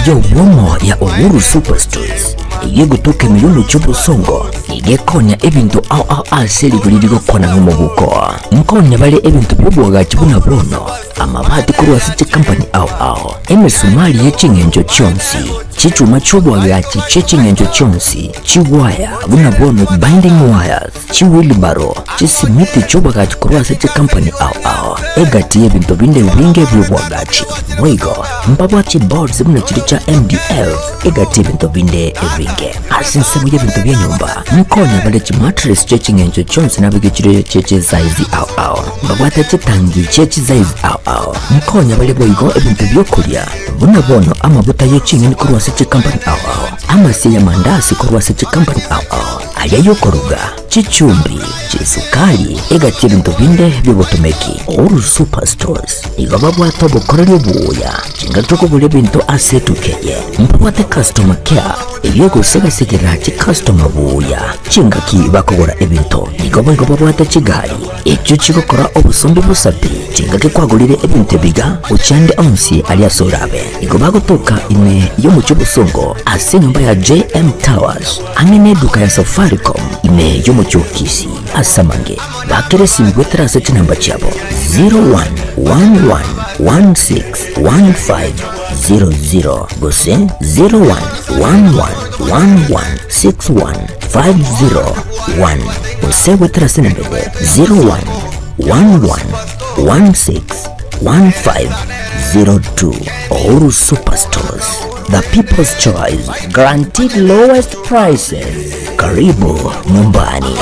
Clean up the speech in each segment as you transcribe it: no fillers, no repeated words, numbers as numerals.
yo womo ya Uhuru Superstores igiye gutuka miliyoni cy'ubusongo igekonya ebintu au aseli buliriko kona nk'umubuko mkonya bale ebintu by'ubwaga kibuna brono amabati kuri City Company au emisumali y'ekingenjo cyonsi kichuma cy'ubwaga cy'ekingenjo cyonsi chiwaya buna brono binding wires chiwilbaro chisimiti cy'ubwaga kuri City Company au egati ebintu binde binge by'ubwaga mwigo mbabwa boards buna kiricha MDF egati ebintu binde ebinge asinse mu ebintu by'enyumba mkonya bale mattress cy'ekingenjo cyonsi nabigikire cy'eche size au mbabwa tachitangi cy'eche size au mkonya bale boigo ebintu byokulya buna bono amabuta y'ekingeni kuri City Company au amasi ya mandasi kuri City Company au ayayokoroga chichumbi chisukali egati ebintu binde byobotomeki Uhuru Superstores igababwa tobo koryo buya chingatoko bule bintu asetukeye mpwate customer care ibyo segasigera chi customer buya chingaki bakogora ebintu igababwa tachigali icyo kigokora obusombe busapi chingake kwagulire ebintu biga uchande onsi aliasorabe igobagotoka ine yo mu cy'ubusongo asenyumba ya JM Towers amene duka ya Safaricom ine yo mu cyokisi asamange bakeresi mbwetera sechi namba cyabo 0111161500 gose 0111116150 usewe trase nambede 0111161502 Uhuru Superstores, the people's choice, guaranteed lowest prices. Karibu nyumbani.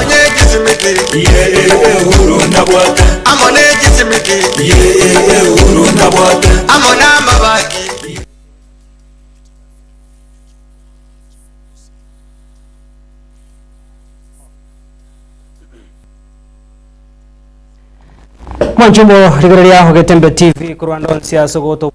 Mwanjumbo rigoreria Hogetembe TV kurwanda siasa goto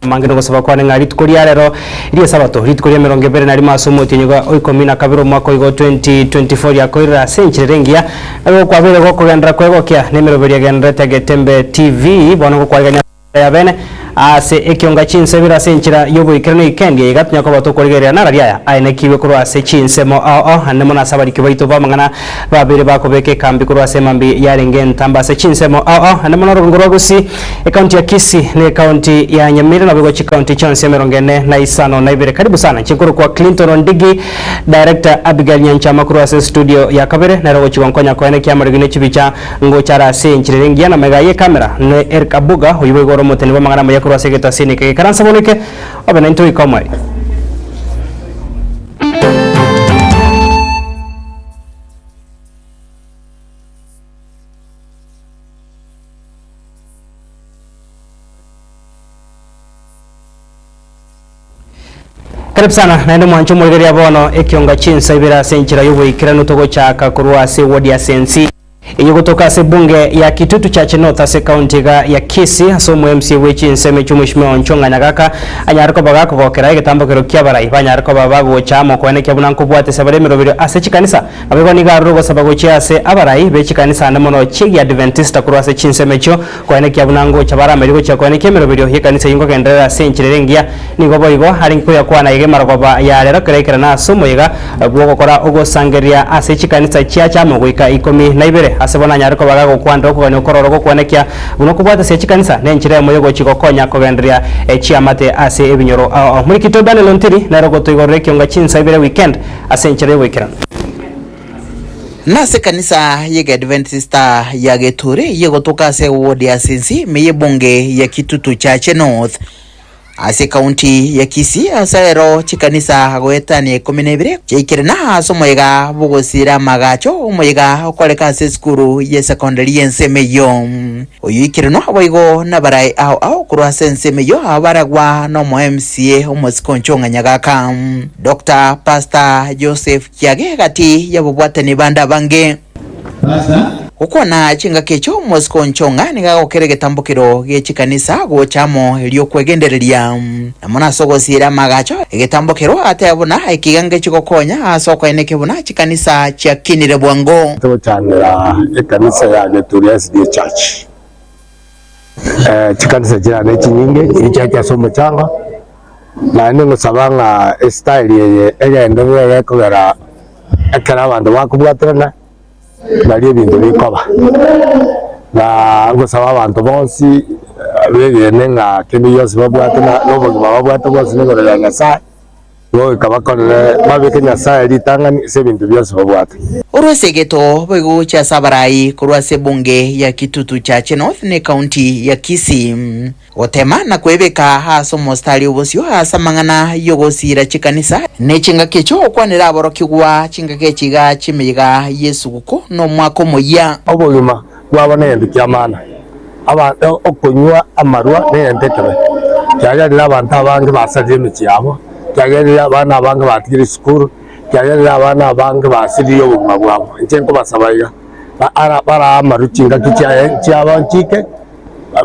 mangino gosaba kwa ngari tukoria rero iriye sabato ritkoria meronge bere nari masomo tinyuga oikomina kabiro mwako igo 2024 yakoira senchirengia ego kwa bere goko gendra kwego kya nemero bere gendra Hogetembe TV bono kwa ganya ya bene ase ekionga chinse bira senchira yobo ikirane ikendi igatunya ko batokorigeria nararia aine kiwe kuro ase chinsemo hanemo nasabari kibaito bamangana babere bakobeke kambi kuro ase mambi yarenge ntamba ase chinsemo hanemo norongoro gusi county ya Kisii ne county ya Nyamira na bigo county chance merongene na isano na ibere karibu sana chikuru kwa Clinton Ndigi director Abigail Nyanchama kuro ase studio ya kabere na rogo chikonkonya ko ene kyamarigine chibicha ngo chara senchirengia na megaye kamera ne Erkabuga uyiwe goro moteni bamangana kuro segeta sini ke karansa boneke obena into ikomai karibu sana naende mwancho mwegeria bono ekionga chinsa ibira senchira yubo ikirano togo chaka kurwa se wodi ya sensi iyo kutoka se bunge ya Kitutu Chache North ase county ya Kisii asomo MC wechi nseme chumushime onchonga nyagaka anyariko bagako gokera igetambo kero kyabarai banyariko babago chamo ko ene kyabuna nkubwate sabare mirobiro ase chikanisa abego ni garu go sabago cyase abarai be chikanisa namono chigi Adventista kuro ase chinseme cyo ko ene kyabuna ngo cyabara ameriko cyo ko ene kemirobiro hikanisa yingo gendera senchirengia nigo boigo hari nko yakwana yege marogoba ya rero kerekera na asomo yiga bwo gukora ugo sangeria ase chikanisa cya cyamo goika ikomi na ibere asebona nyariko bagago kwanda ko bane kororo kwanekya buno kubwata se chikanisa nenchire moyo chikokonya ko gendria chiamate ase ebinyoro muri kitobane lontiri na rogo toigore kyonga chinsa ibere weekend ase nchire weekend nase kanisa yega Adventista ya Getore yego toka se wodi ya Sensi meye bunge ya Kitutu Chache North ase county ya Kisii asero chikanisa hagoetani kominebire chikirina somoyega bugosira magacho umoyega okoleka ase skuru ya secondary ensemeyo oyikirino aboigo nabarai au kurwa sensemeyo abaragwa no mo MCA omosikonchonga nyagaka Dr. Pastor Joseph Kiage gati yabubwatani banda bange Pastor ukona chinga kecho mosikonchonga nigagokere getambukiro gechikanisa gochamo elio kwegendereria namona sogosira magacho getambukiro atebona ikigange chikokonya asoko eneke buna chikanisa cha kinire bwango to chanira ekanisa ya Getore SD Church chikanisa chira ne chinyinge ichacha somo changa na ningo sabanga style ye egendo ye kogera akara abantu bakubwaterana bali ebintu bikoba na ngo saba abantu bonsi begene nga kemi yose babwatana n'obugima babwata bose n'ingorera Nyasaye no kabakorera babeke Nyasaye litangani sebintu byose babwata Urusegeto bwego cha Sabarai kurwase bunge ya Kitutu Chache North ne county ya Kisii otema na kwebeka haso mostali ubosio hasa mangana yogosira chikanisa ne chinga kecho okwanira aborokigwa chinga kechiga chimiga Yesu guko no mwako moya obugima gwabona yendu kyamana abantu okunywa amarwa ne yentekebe cyagirira abantu abange basaje micyabo cyagirira abana abange batigire skuru cyagirira abana abange basiriye ubugima bwabo ncenko basabayiga bara amarucinga cy'abanchike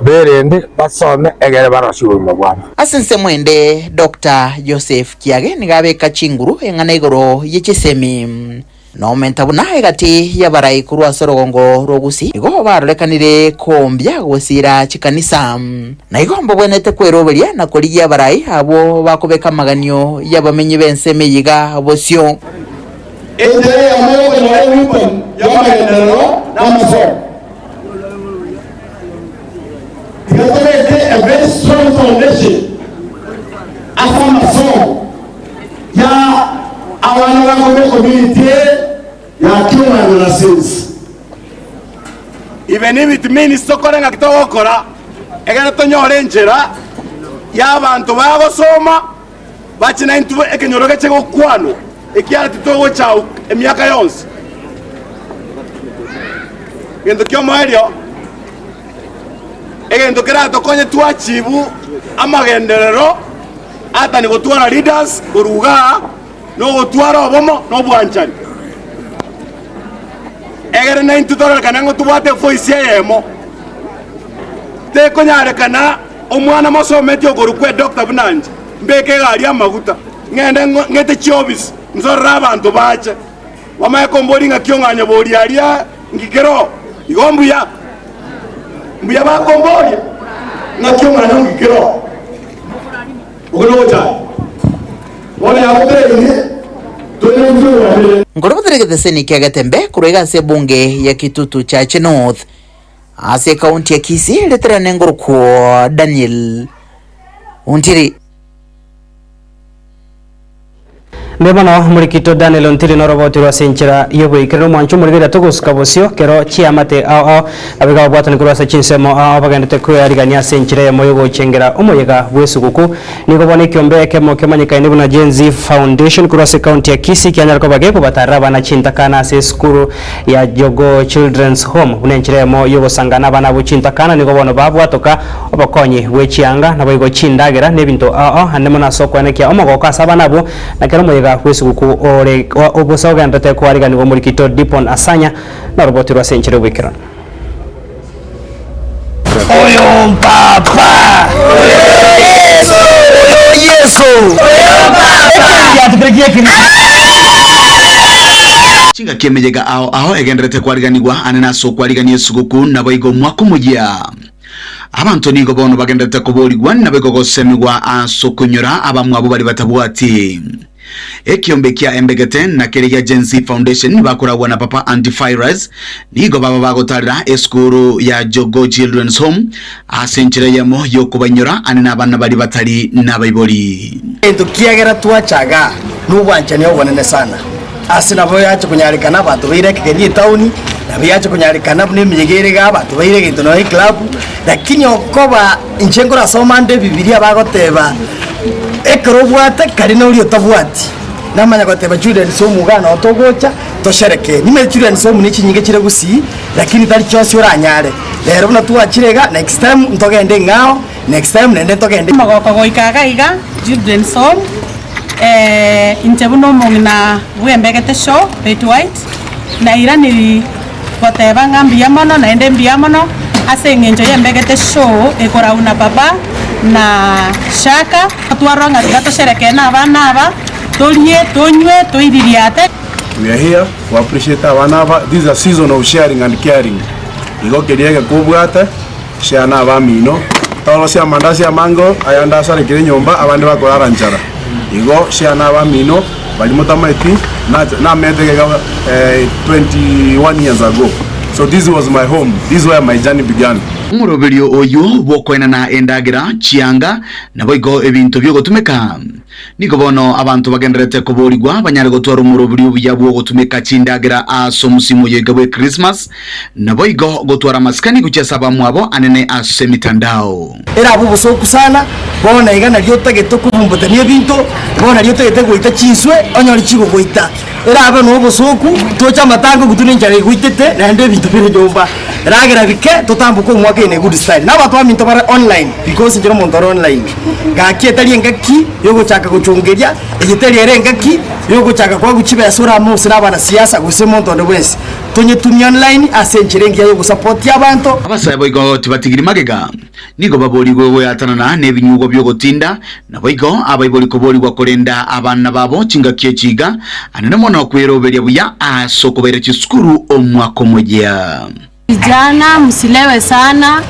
berende basome egere barashubuma bwana asense mwende Dr. Joseph Kiage nigabeka chinguru engana igoro yechisemi no mentabuna egati yabarai kurwa sorogongo rogusi igo barolekanire kombya gusira chikanisa na igombo bwenete kweroberia na koligia barai abo bakobeka maganyo yabamenyi bense meyiga bosio enjere amayo kwa weapon yamagendero namaso a very strong foundation as a mason ya awana wako community ya kiwa na sense even if it means sokorenga kitokora egera tonyore njera ya abantu bagosoma bachina intu ekenyoroge chego kwano ekiara titogo chao emiaka yonse ngendo kyomoerio egendo kerato konye twachibu amagenderero ata ni gotwara leaders oruga no gotwara obomo no bwanchani egere na intutoro kana ngo tubate voice yemo te konyare kana omwana mosometi ogorukwe Dr. Bunanje mbeke gari amaguta ngende ngete chobis nzorra abantu bache wamaye komboringa kyonganya bori aria ngikero igombuya mbuya bakomboria na kyonganya ngikero ogoloja wale aboteni tonenzo ngoroboterege seni kiagatembe kurega se bunge ya Kitutu Chache North ase county ya Kisii letera nengoruko Daniel Untiri Mbebano murikito Daniel Untiri noroboti rwa senchera yebwe ikero mwanchu murigera togusuka bosio kero chiamate abiga bwatani kurwasa chinsemo abagandete kuyarigania senchera ya moyo gochengera omoyega bwesuguku niko bone kyombe kemo kemanyika ine buna Gen Z Foundation kurwasa county ya Kisii kyanyara ko bageko bataraba na chintakana se skuru ya Jogo Children's Home bunenchera ya moyo gosangana bana buchintakana niko bono babwatoka obakonye wechianga na boygo chindagera nebinto hanemo na soko nekia omogoka sabana bu na kero moyega kwesuguku ore obosoga ndate ko arigani go murikito Dipon Asanya na roboti rwa senchero wikira Oyo papa Yesu ya tukirekie chinga kemejega aho egenderete kwariganirwa anena so kwariganie suguku naboigo mwakumujia abantu nigo bono bagenderete kuborigwa naboigo gosemigwa asokunyura abamwe abo bari batabwati ekiombe kia embegete na kereya Gen Z Foundation bakoragwa na Papa Antivirus nigo baba bagotarira eskuru ya Jogo Children's Home asenchira yamo yokubanyura anena abana bari batari nabayibori ento kiagera twachaga nubwanchani obonene sana asina bo yacho kunyarikana abantu beire kigeri town na biyacho kunyarikana bune migere ga abantu beire gintu no club lakini okoba inchengora somande bibilia bagoteba ekero bwate kari no uri otabwati namanya goteba children so mugana otogocha toshereke nime children so munichi nyinge chire gusi lakini tari cyose uranyare rero buna tuwachirega next time ntogende ngao next time nende togende magoko goikaga iga children so intebuno mongna wembegete show Pet White na irani goteba ngambi yamono na ende mbiamono ase ngenjo yembegete show ekora una baba na shaka twaranga gato shereke na abana aba tolie tonywe toiririate. We are here to appreciate abana aba. This is a season of sharing and caring. Igo keriega kubwata cia na bamino tolo cia mandasi ya mango ayanda sare kire nyomba abandi bakorara njara igo cia na bamino bali mutamaiti na medegega 21 years ago. So this was my home. This is where my journey began. Muroberio oyo bokwena na endagira chianga na boigo ebintu byo gutumika niko bono abantu bagenderete kuborigwa banyare gutwara umuroberio buyabo gutumika chindagira aso musimu yegabwe Christmas na boigo gutwara maskani kuchesa bamwabo anene ase mitandao era abo bosoku sana bona igana ryotegete kubumbutania bintu bona ryotegete goita chiswe onyori chigo goita era abo no bosoku tocha matango gutune njare goitete na ende bintu bire jomba ragera bike tutambuko mwaka ine good style na batwa minto bara online because njiro montoro online gakietari engaki yogo chaka guchungeria egiteri erengaki yogo chaka kwa guchibe sura mu sira bana siasa guse monto de wese tunye tumya online asenchirengia yogo support y'abantu abasaba boigo tibatigiri magega nigo baborigwe we atanana nebinyugo byo gutinda na boigo abayibori kuborigwa kurenda abana babo chinga kiechiga anene mono kweroberia buya asoko bere chisukuru omwako moja. Vijana msilewe sana,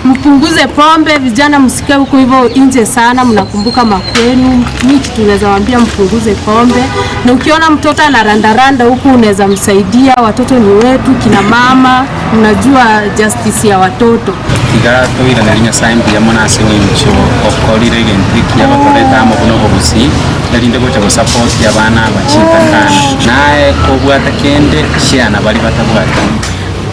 mpunguze pombe, vijana msike huko hivyo nje sana, mnakumbuka makwenu. Mimi tunaweza waambia mpunguze pombe. Na ukiona mtoto anarandaranda huku unaweza msaidia, watoto ni wetu, kina mama, mnajua justice ya watoto. Igara toira na linya saimbi ya mwana ase wincho okolire gentriki ya batoreta amo kuno kubusi nalinde gocha support ya bana bachindakana nae kobwata kende shiana bali batabwata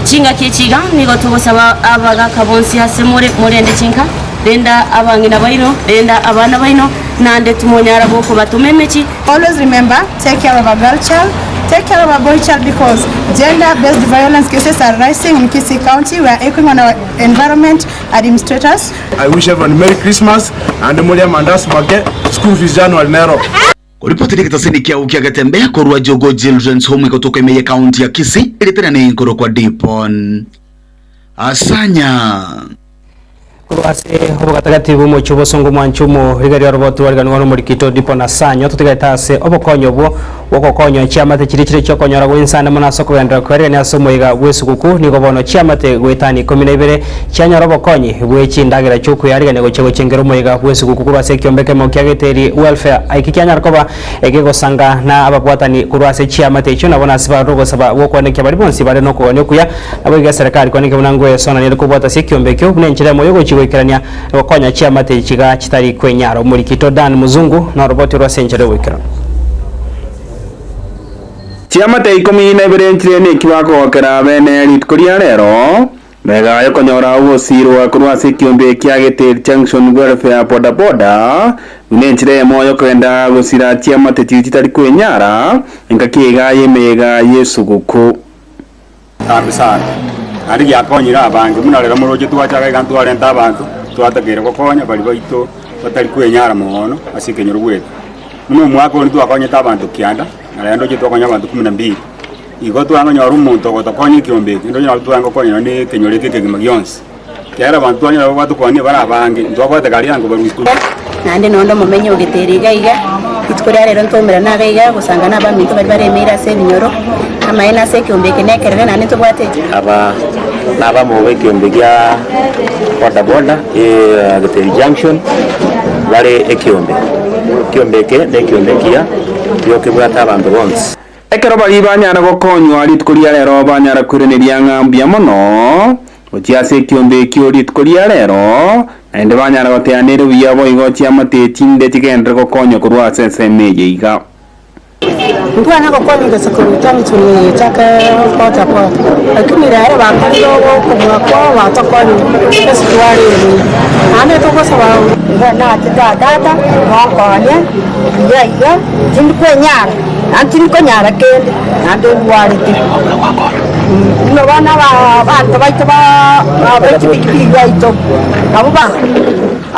chinga kichiga nigo tugosaba abaga kabonsi hase murende chinka denda abangina baino denda abana baino nande tumonyara boko batumemechi. Always remember, take care of a girl child, take care of a boy child, because gender-based violence cases are rising in Kisii County. We are echoing on our environment administrators. I wish everyone Merry Christmas and Mulia Mandas Mage School Fees January Nero. Kuripoti kitasini kia ukiagatembea korwa Jogo Children's Home kutoka Imeye County ya Kisii ilitena ni nkoro kwa Dipon Asanya Kurwase obugatagati bumo chobosongo mwanchumo rigari roboto waliganwa no murikito Dipon Asanya tutigaitase obokonyo bwo wokokonyo chiamate chirikire chokonyora gwinsana muna soko yandra kwere ni asomoiga bwesukuku nigo bono chiamate gwetani 12 chianya robokonyi bwechi ndagira chuku yarigane gochego chengero moiga bwesukuku kurwase kiombeke mokiageteri welfare aikikyanya rokoba egego sanga na ababwatani kurwase chiamate icho nabona siba rogo saba wokwaneke bari bonsi bare no konyo kuya abiga serikali kwaneke munangwe sona ni kubwata sikiombekyo bunenchira moyo chiwekerania bokonya chiamate chiga chitari kwenyaro murikito Dan Muzungu na roboti rwasenjere wekera chiamate 12 ni kibagokera bene litkoria rero mega yokonyora ugosirwa kurwase kiombe kiageteri junction welfare boda boda unenchire moyo kwenda gusira chiamate chitari kwenyara ingakiga yemega yesuguku kabisa ari yakonyira abange munarera muroje twachaga gantu arenta abantu twategere gokonya bali baito batari kwenyara muhono asikenyoro gwetu muno mwako ni twakonyeta abantu kianda narendo je twakonya abantu 12 igo twangonyora umuntu gotokonya kiombe ndo nyora twangokonya ni kenyoreke kegima gyonse kera abantu anyora batukonya bara abange twabate gari yango bari school nande nondo mumenye ugeteriga iga itkoria rero ntomera nagaiga gusanga nabantu bari baremera se binyoro amaina se kiombe kenekerere nane tubwateje aba naba mu kiombe gya boda boda Geteri junction bari kiombe ke ne kiombe kia yoke bwata abantu bonse ekero bali banyara gokonywa litkoria rero banyara kureneria ngambia mono otiase kiombe kio litkoria rero ende banyara goteanire biyabo igo chiamate chinde chigendre gokonyo kurwa sesemeje iga Ndwana gokonyo gesekuru tuni chaka pota pota lakini rero bakando kumwako watokonyo esitwari ni ane tokosaba na tata wakonye ya tindu kwenyara antini konyara kende ande wariti no bana bantu baito biki baito abo ba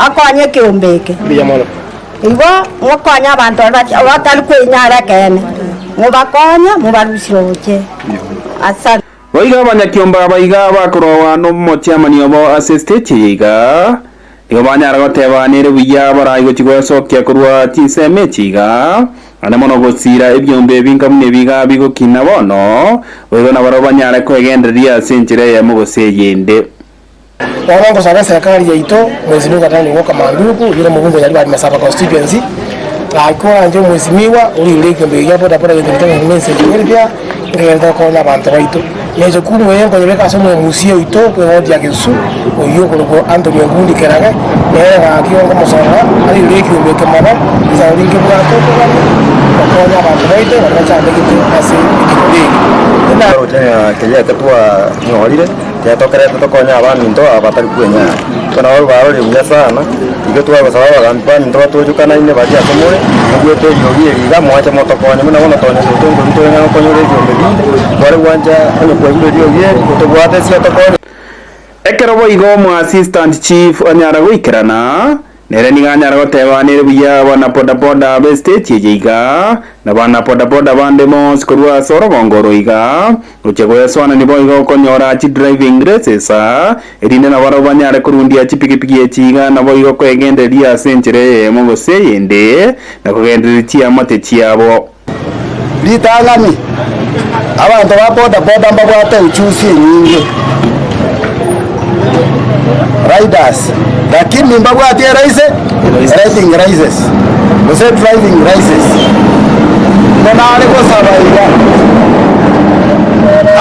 akonye kiombeke igo mwakonya abantu batali kwenyara kene mubakonya mubarushoje asante boiga banyakiomba baiga bakorowa no mochiamani obo assistate yiga igo banyara goteba nere buya baraigo chigosokia kurwa tiseme chiga ana mono gosira ebyombe binkamune biga bigokina bono oigo na baro banyara kwegenderia senchire ya mugoseyende Wanangu sana serikali yaito mheshimiwa tani ngoka manduku yule mbunge yaliba Masaba constituency kwa nje mheshimiwa uli kiombe yapo tapora ndio message pia ndio kwa na bantu baito yezo kumu yengo yebeka somo musio ito kwa wodi ya Kisu oyo ko Anthony Ngundi keraga nega kiongo mosanga ali le kiombe kemaba za lingi bwato kwa na bantu baito na cha ndege kasi na utanya kenya katwa nyorire ya tokere tokonya abantu abatari kwenya kana wao barori mya sana igetwa basaba bagampa ndo tujukana ine baje akomore ngiye to yogi ga mwacha motokonya muna wono tonya tungo ntonya konyore jombe wale wanja ono kwa hilo yogi kutobwate sia tokonya ekerobo igomo assistant chief anyara guikerana nere niganyara gotebanire buya bana bodaboda be state yejiga na bana bodaboda bande mos kurwa sorogongoro iga uchego yeswana ni boigo konyora chi driving races erinde na baro banyare kurundia chi pikipiki yechiga na boigo kwegenderia century mongo seyende na kugenderia chi amate chiabo litangani abantu ba bodaboda mbabwate uchusi nyingi riders lakini mbabwate riding races mose driving races kona ale ko sabaiga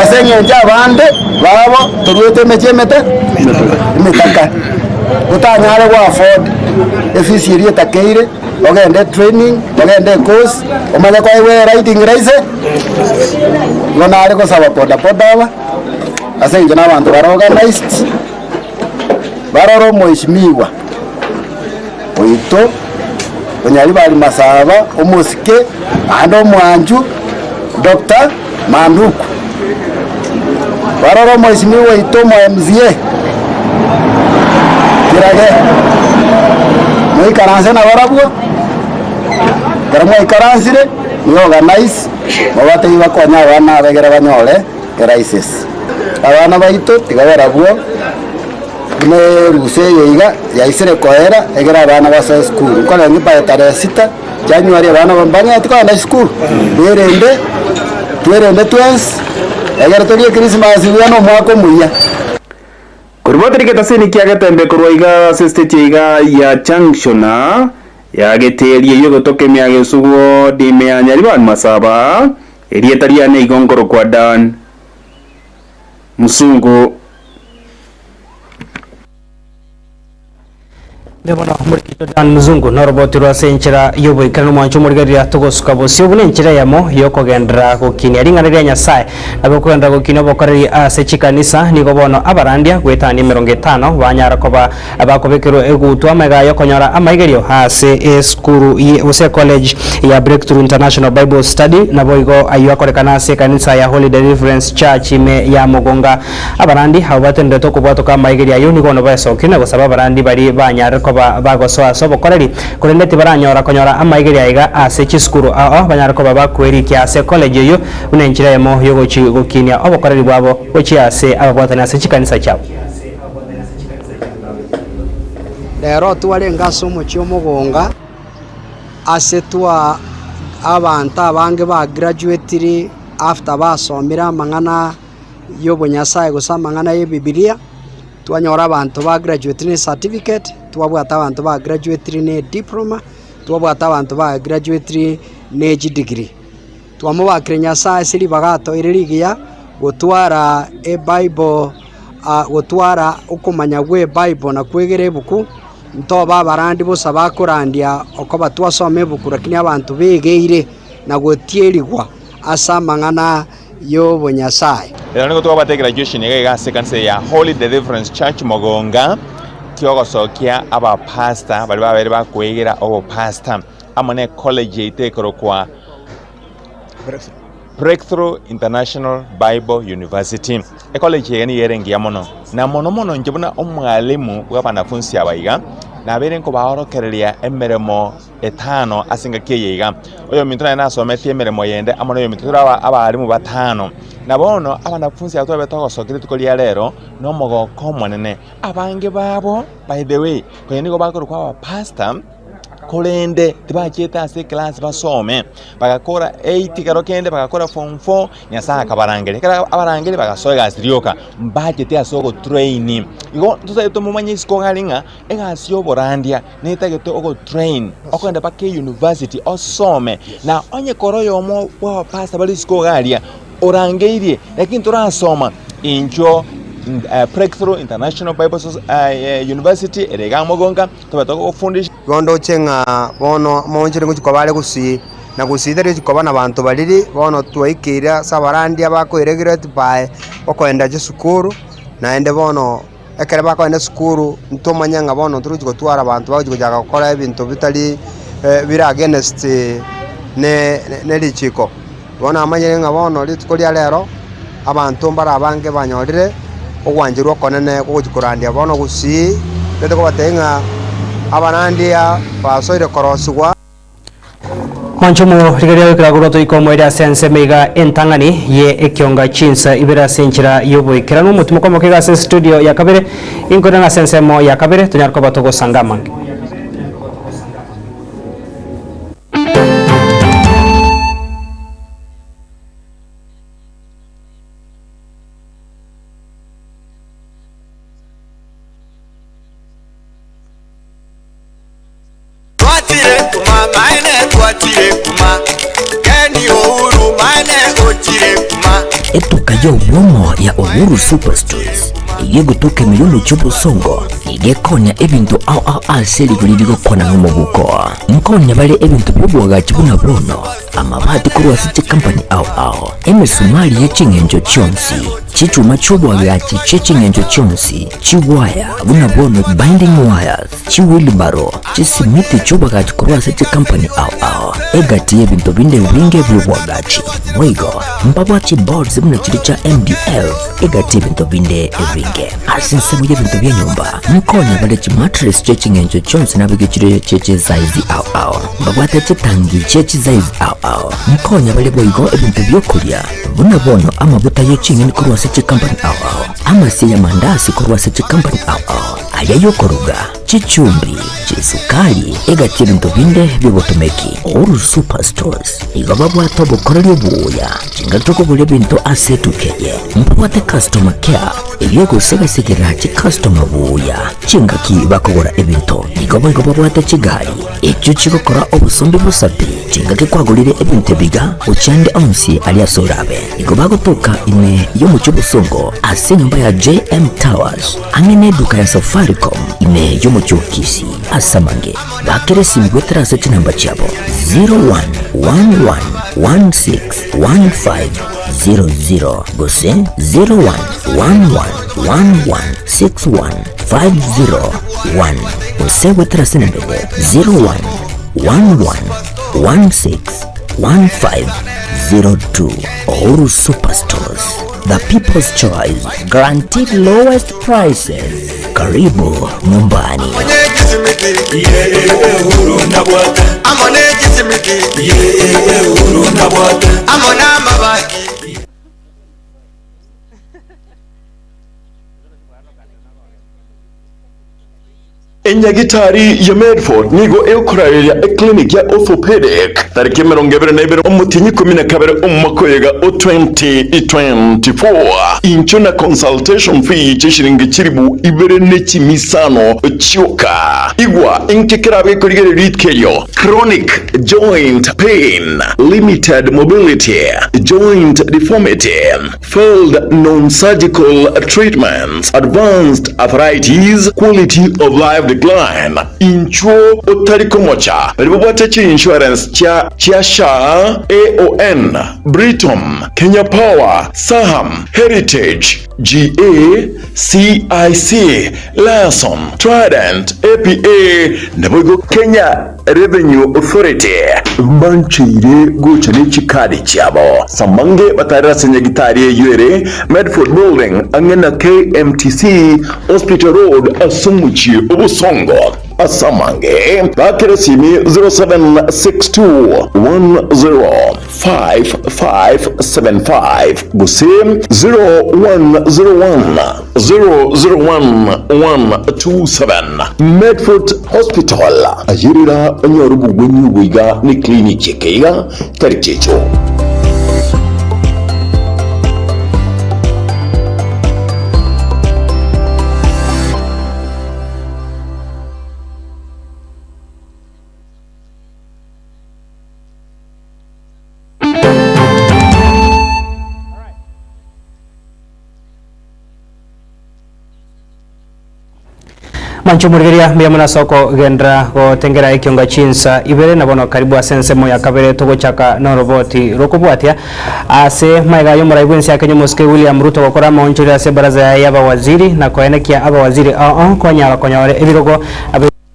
asenye jabande babo turwete mechemete imetaka utanyare kwa afford efficiency takeire ogende training ogende course omanya kwa iwe riding races kona ale ko saba boda asenye na bantu organized baroro mheshimiwa oito onyali bali Masaba omosike ando mwanju Dr. Manduku baroro mheshimiwa ito MCA kirage moi karanse na barabwo garamo ikaransire ni organize mabate ibakonya bana begera banyore crisis abana baito tigabarabwo ne ruse yiga yaisire koera egera abana basa school kola ngipa tarehe 6 January abana bambanya atiko na school twerende twens egera tolie Christmas yano mwako muya kuriboteri ketasini kiagetembe kurwaiga state yiga ya junctiona yageterie yo gotoke miage sugo dime anyariban Masaba erietaria ne igongoro kwa Dan Musungu Lebona murikito Dan Muzungu norobotirwa senchera yobo ikano mwancho murigaria togosuka bosio bunenchera yamo yokogendra gukini aringanira Nyasaye nabo kwenda gukini bokoreri ase chikanisa nigo bono abarandia gwetani 50 banyara koba abakobekero egutwa mega yokonyora amaigerio ase skuru use college ya Breakthrough International Bible Study nabo igo ayokorekana ase kanisa ya Holy Deliverance Church ime ya Mugonga abarandi habatende to kubatoka amaigerio ayo nigo no basokina gusaba abarandi bari banyara bagosoa sobokoreri kurendeti baranyora konyora amaigeria iga ase chiskuru banyara ko bakweri kya ase college yo unenchira yemo yogochi gokinia obokoreri bwabo gochi ase ababwatana ase chikanisa chabo lero twarenga somo chyo Mugonga ase twa abantu abange ba graduate after basomera mangana y'obunyasaye gusa mangana ye Biblia twanyora abantu ba graduate ni certificate twabwata abantu ba graduate ni diploma twabwata abantu ba graduate ni degree twamuba Nyasaye siri bagato iririgia gutwara Bible gutwara ukumanya gwe Bible na kwegere buku ntoba barandi bosa bakurandia okoba twasome buku lakini abantu begeire na gutierigwa asa mangana yo bonyasaye Ero niko twabate graduation yega second ya Holy Deliverance Church Mugonga kyogosokia aba pastor bali babere bakwegera obo pastor amone college itekoro kwa Breakthrough International Bible University college yeni yerengia mono na mono njibuna omwalimu w'abanafunzi abaiga na bere nko baorokereria emeremo etano asinga kiyega oyo mintuna nasometie emeremo yende amono yo mitura abalimu batano na bono abanafunzi atwa betogosokire tukolia lero no mogoko monene abange babo by the way kwenye niko bakoro kwa pastor korende tibacheta ase class basome bagakora 8 karo kende bagakora form 4 nyasa akabarangere kara abarangere bagasoga asirioka mbachete asogo train igo tusaito mumanye isko galinga egasio borandia netagete ogo train okwenda pake university osome na onye koroyo omo wa pasta bali isko galia orangeirie lakini turasoma injo Breakthrough International Bible University erega mogonga tobatoka kufundisha gondo chenga bono monjere ngukobale gusi na gusidere chikobana bantu baliri bono twaikira sabarandia bako irregularity by okwenda je sukuru na ende bono ekere bako ende sukuru ntomanyanga bono turu gutwara abantu baje kujaga gukora ibintu bitari bira against ne lichiko bono amanyere nga bono litikolia lero abantu mbara abange banyorire ogwanjirwa konene kugikurandia bono gusi ndete ko batenga abanandia basoire korosugwa Manchomo rigaria wikiraguro to ikomo ira sense mega entangani ye ekionga chinsa ibera senchira yobo kiranu mutumo komo kiga sense studio ya kabere inkona na sense mo ya kabere tunyarko batogo sangama Etukayo uomo ya Uhuru Superstores igegutuke milulu chubu songo igekonya ebintu au aseli kulidigo kona ngumubuko mkonya bale ebintu byobwaga chibuna brono amabati kuruwa siche company au emesumali ye chingenjo chonsi chichuma chobwaga chichingenjo chonsi chiwaya buna brono binding wires chiwilbaro chisimiti chobwaga kuruwa siche company au egati ebintu binde binge byobwaga chi mwigo mbabwa boards muna chiricha MDF egati ebintu binde ebinge asinse muje ebintu bya nyumba mkonya bale chi mattress chechingenjo chonsi nabige chire cheche size au mbabwate chitangi cheche size au mkonya bale boigo ebintu byokulya buna bono amabuta yechingeni kuruwa seche company au amasi ya mandasi kuruwa seche company au ayayokoruga chichumbi chisukali egati ebintu binde byobotomeki Uhuru Superstores igababwa tobo korelyo buya chingatoko bule bintu asetukeye mbabwate customer care yego segasekera chi customer buya chingaki bakogora ebintu igababwate chigali ekyo chikokora obusombe busapi chingake kwagulire ebintu biga uchande onsi aliasorabe igobagotoka ine yo muchobusongo ase nyumba ya JM Towers amene duka ya Safaricom ine yo muchokisi asamange bakeresi migwetera sechi namba chabo 0111161500 gose 0111116150 gose wetera senembele 0111161502 Uhuru Superstores, the people's choice, guaranteed lowest prices. Karibu nyumbani. Enyagitari ya Medford nigo eukorarira clinic ya orthopedic tariki 22 omutinyi 12 omumakoyega o 2024 inchona consultation fee chishiringi chiribu ibere nechimisano chioka igwa inkekera bekorigere ritkeyo chronic joint pain, limited mobility, joint deformity, failed non-surgical treatments, advanced arthritis, quality of life decline. Incho otarikomocha ribobate insurance cha SHA, AON, Britom, Kenya Power, Saham, Heritage, GA, CIC, Lason, Trident, APA, Nabogo Kenya Revenue Authority. Banchire gocha n'ikikari cyabo. Samange batarira senyagitari yere Medford Building angena KMTC Hospital Road Asumuchi Obusongo. asamange bakire simi 0762105575 gusi 0101001127 Medford Hospital ayirira nyorubu gwenyu buiga ni kliniki keiga tarichecho. Manchumurigeria mbiyamuna soko gendra go tengera ikionga chinsa ibere na bono karibu asense moya kabere togo chaka no roboti rokubwatia ase maiga yo muraibwensi akenyo moske William Ruto gokora monchuri ase baraza ya abawaziri na koenekia abawaziri konyara konyore ebirogo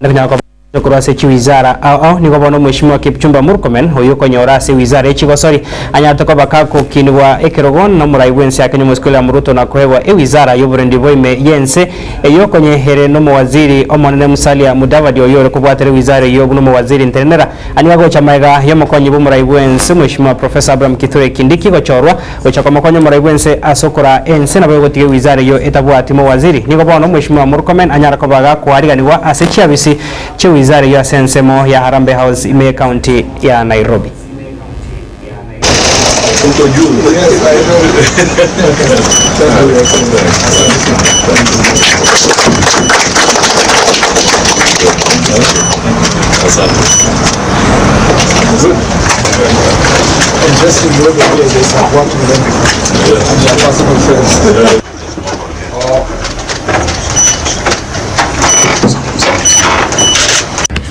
abanyako kurase chiwizara nigo bono mheshimiwa Kipchumba Murkomen hoyo konyora ase wizara echigosori anyatoko bakako kinwa ekerogon no muraibwensi akenyo moske William Ruto na koewa wizara yoburendi boime yense eyo konye here no waziri omonene Musalia Mudavadi oyo rekubwatere wizara yo no waziri ntenera aniwago chamaiga yomokonye bo muraibwensi mheshimiwa Professor Abraham Kithure Kindiki gochorwa gochakomokonye muraibwensi asokora ense na bogotige wizara yo etabwati mo waziri nigo bono mheshimiwa Murkomen anyara kobaga kwariganiwa ase chiabisi wizara ya sensemo ya Harambee House ime county ya Nairobi.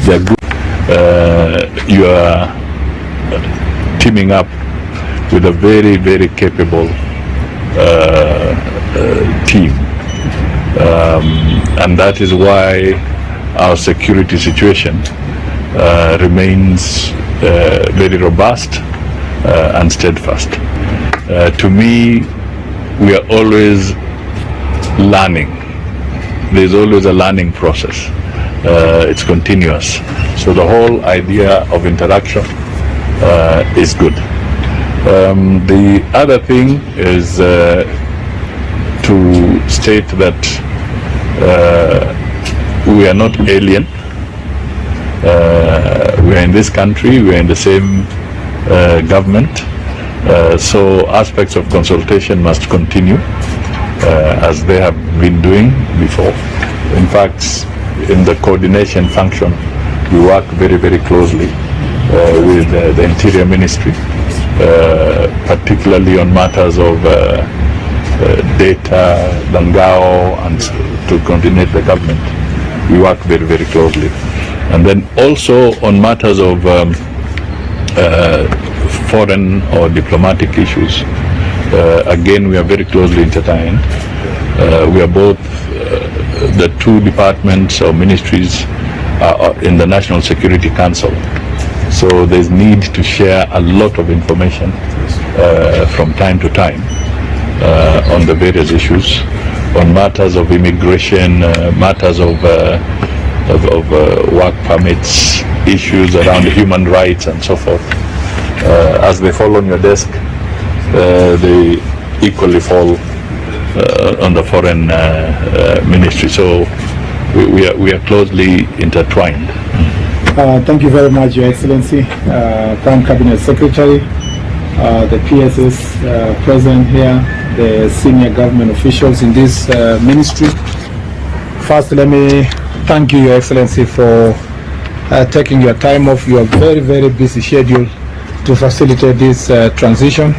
They are good. You are teaming up with a very, very capable team. And that is why our security situation remains very robust and steadfast. To me, we are always learning. There's always a learning process. It's continuous. So the whole idea of interaction is good. The other thing is to state that we are not alien. We are in this country, we are in the same government. So aspects of consultation must continue as they have been doing before. In fact, in the coordination function, we work very, very closely with the Interior Ministry, particularly on matters of data, Dangao, and to coordinate the government. We work very, very closely. And then also on matters of foreign or diplomatic issues, again, we are very closely intertwined. We are both the two departments or ministries in the National Security Council. So there's need to share a lot of information from time to time on the various issues, on matters of immigration, matters of work permits, issues around human rights and so forth. As they fall on your desk, they equally fall on the foreign ministry. So we are closely intertwined. Thank you very much, Your Excellency, Prime Cabinet Secretary, the PSS present here, the senior government officials in this ministry. First, let me thank you, Your Excellency, for taking your time off your very, very busy schedule to facilitate this transition.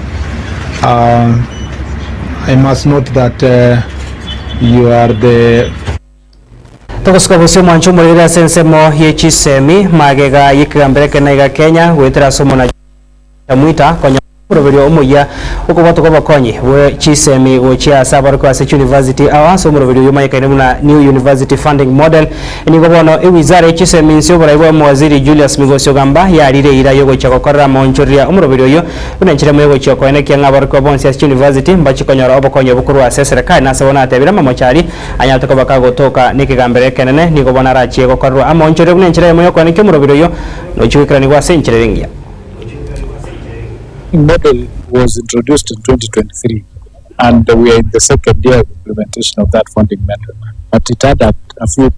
I must note that you are the Tokoska bosio mancho morira sensemo yechisemi magega yikambere kenaiga Kenya wetera somo na muita konya Murobero omuya ukobatu kwabakonye we chisemi we chia sabar kwa se university awaso murobero yoma yakaine muna new university funding model ni gobono ewizara chisemi nsyo baraibo mwaziri Julius Migosyo gamba yarire ira yogo chakokora monchoria umurobero yo unenchire moyo chako ene kyanga bar kwa bonse university mbachi konyora obokonye bukuru wa serikali na sabona atebira mamochari anyata ko bakago toka nikigambere kenene ni gobona rachie gokorwa amonchore unenchire moyo kwa nekyo murobero yo no chikira ni kwa senchire ringia. Model was introduced in 2023 and we are in the second year of implementation of that funding model, but it had a few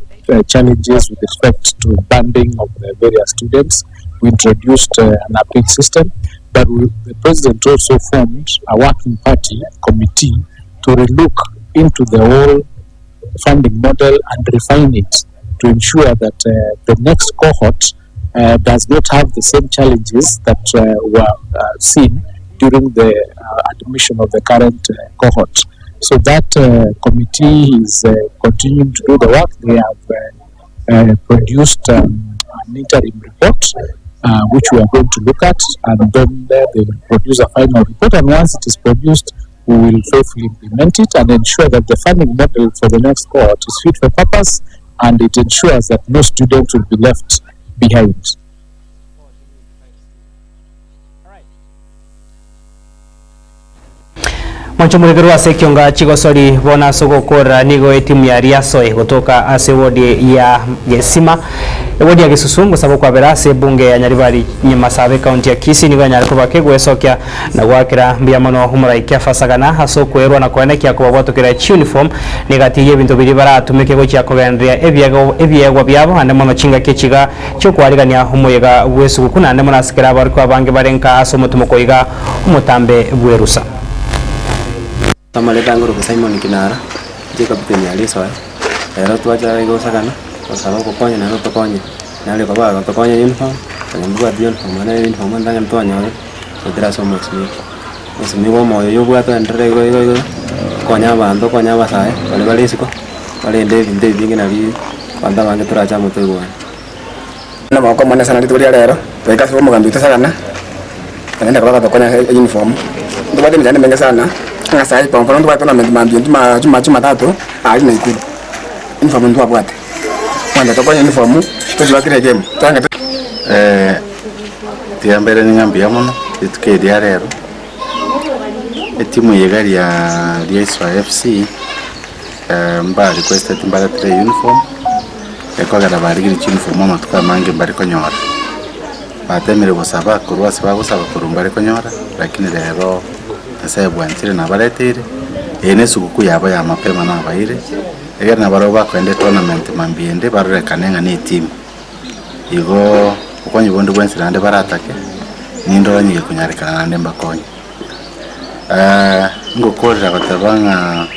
challenges with respect to banding of the various students. We introduced an appeal system, but the president also formed a working party committee to relook into the whole funding model and refine it to ensure that the next cohort does not have the same challenges that were seen during the admission of the current cohort. So that committee is continuing to do the work. They have produced an interim report which we are going to look at, and then they will produce a final report, and once it is produced we will faithfully implement it and ensure that the funding model for the next cohort is fit for purpose, and it ensures that no student will be left behind. Mwancho muregeru ase kionga chigosori bona sogokora nigo etimu ya Riasoe kutoka ase wodi ya Gesima wodi ya Gisusungu sabo kwa berase bunge ya Nyaribari Nyamasabe county ya Kisii nigo nyariko bakegwesokya na gwakira mbiyamano humura ikyafasagana haso kwerwa na kwenekya ko batokira uniform negatiye ibintu biri baratumike go cyakogendria ebyego byabo ande mono chinga kechiga cyo kwariganya humuyega gwesu kuna ande mono asikira bari kwa bange barenka aso mutumo koiga umutambe bwerusa. Tamaleta ngoro Simon Kinara je kapiteni alisoe era tuacha igo sagana basaba kokonya na tokonya na le baba tokonya uniform kanyambuga uniform na uniform ndanya mtonya ndira so much ni usimi wo moyo yobu ato ndire igo konya bando konya basae bali siko bali ndebe bingi na bi kwanda bange turacha mutego na mako mwana sana litoria lero peka so mugambita sagana nenda kwa tokonya uniform ndo bade mjane menga sana ngasai pa mfano ndo tournament mambia chuma tatu ali na ikulu uniform ndo abwate kwanda tokonya uniform tuzibakire game tanga tiambere ningambia muno itukedi rero etimu yegari ya Rieswa FC mba requested mbara 3 uniform ekogara barigiri uniform amatuka mange mbari konyora batemere gusaba kurwa saba gusaba kurumbare konyora lakini rero ase bwantire na baretire ene sukuku yaba ya mapema na baire egera na baro bakwende tournament mambiende barekanenga ni team igo ukonyi bondo bwensira ande baratake nindo nyige kunyarikana nande mbakonyi ngokorera batabanga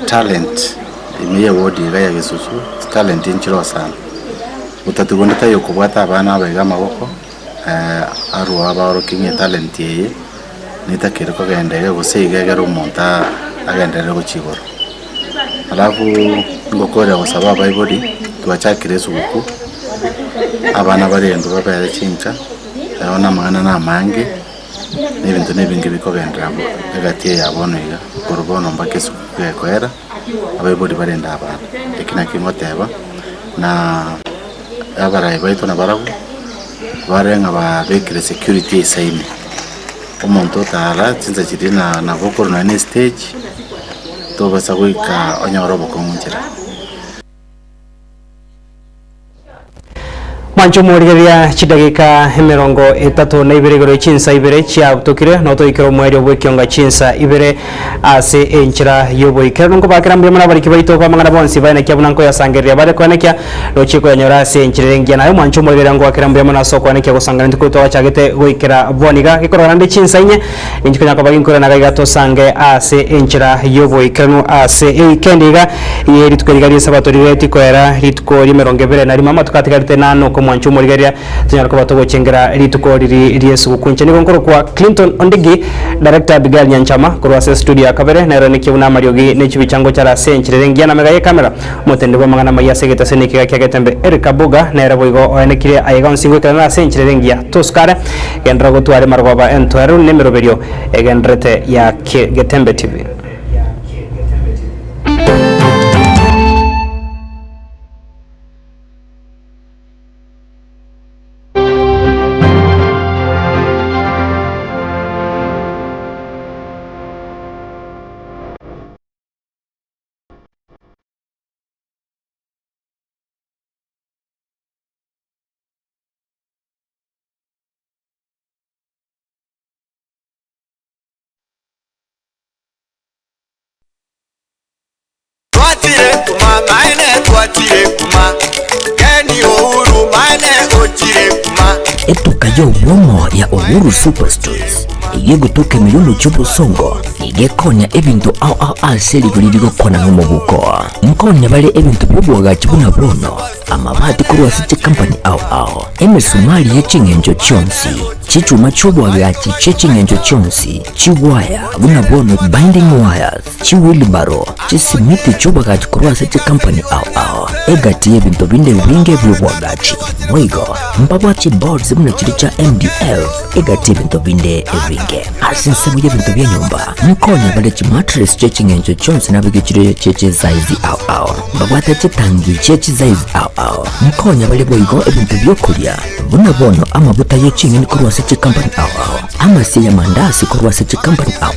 talent imiye wodi ya Gisusu talent inchiro sana utatugonda tayo kubwata abana abega maboko aru abaro kinye talent yeye nitakire ko gendere gusigegera umuntu agendere guchigoro alafu ngokorera gusaba bayibodi twachakire subuku abana barendo babere chinka abana mwana na mange n'ibintu n'ibingi bikogendera hagati yabona iga kurubono mbakesu kwera abayibodi barenda abana ekina kimoteba na abarayi baito na barabu barenga babekire security isaini umuntu tara tsinza chirina na vokoro na stage to basa kuika onyoro bokonjira Mwancho murigeria chidagika emirongo 32 chinsa ibere chia butokire no to ikero mweri obwekionga chinsa ibere ase enchira yobo ikero ngo bakira mbye mwana bari kibaito kwa mangana bonsi bana kya bunanko ya sangeria bare kwa nekya no chiko ya nyora ase enchira ngia nayo mwancho murigeria ngo akira mbye mwana soko nekya gusangana ndiko to wachagete goikera boniga ikoro rande chinsa inye injiko nyako bagin kora nagaga to sange ase enchira yobo ikero ase ekendiga yeri tukerigaria sabato rireti kwera ritko rimerongo ibere na rimama tukatika rite nano ko mwanchu murigeria tunyara ko batogo chengera rituko riri riesu kunche ni gonkoro kwa Clinton Ondigi director Abigail Nyanchama kurwa studio ya Kabere na rone kiuna mariogi ne chibichango cha senchi rengia na mega kamera motende kwa mangana maya segeta seniki kya ketembe Erika Buga na rabo oenekire aiga singo kana senchi rengia toskare gendrago tuare margoba entwero nemero berio egendrete ya Getembe TV. Etuka yo uomo ya Uhuru Superstores igego toke milulu chupo songo igekonya ebintu au aseli kulidigo kona ngomubuko mkonya bale ebintu byobwaga kibuna bono amabati kurwa siche company au emesumali yechingenjo chonsi chichuma chobwaga chichengenjo chonsi chiwaya buna bono binding wires chiwilbaro chisimiti chobwaga kurwa siche company au egati ebintu binde binge byobwaga chi mwigo mbabwa boards muna chiri cha MDF egati ebintu binde ebinge asinse muje ebintu bya nyumba mkonya bale chi mattress chechingenjo chonsi nabigechire cheche size au mbabwata chitangi cheche size au mkonya bale boigo ebintu byokulya buna bono amabuta yechingeni kurwa siche company au amasi ya mandasi kurwa siche company au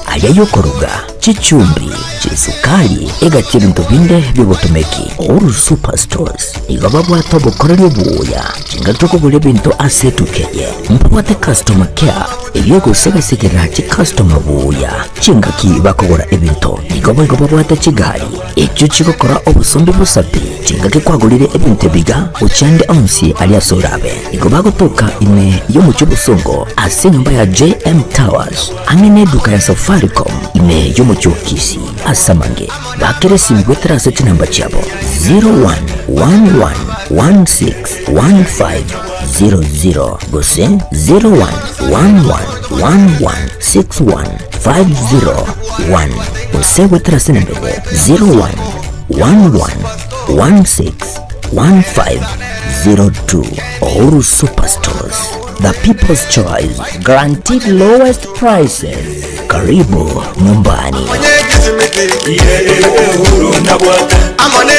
ayayokoroga chichumbi chisukali egati ebintu binde byobotomeki Uhuru Superstores igababwa tobo korero buya chingatoko bule bintu asetukeye mpwate customer care yego segasekera chi customer buya chingaki bakogora ebintu igababwata chigali echo chikokora obusombe busapi chingaki kwagulire ebintu biga uchande onsi aliasorabe igobagotoka ine yo mucho busongo ase nyumba ya JM Towers amene duka ya Safaricom ine yo mucho kisi asamange bakire simgwetera sechi namba chabo 0111161500 gose 0111116150 gose wetera senembele 0111161502 Uhuru Superstores, the people's choice, guaranteed lowest prices. Karibu nyumbani. Amone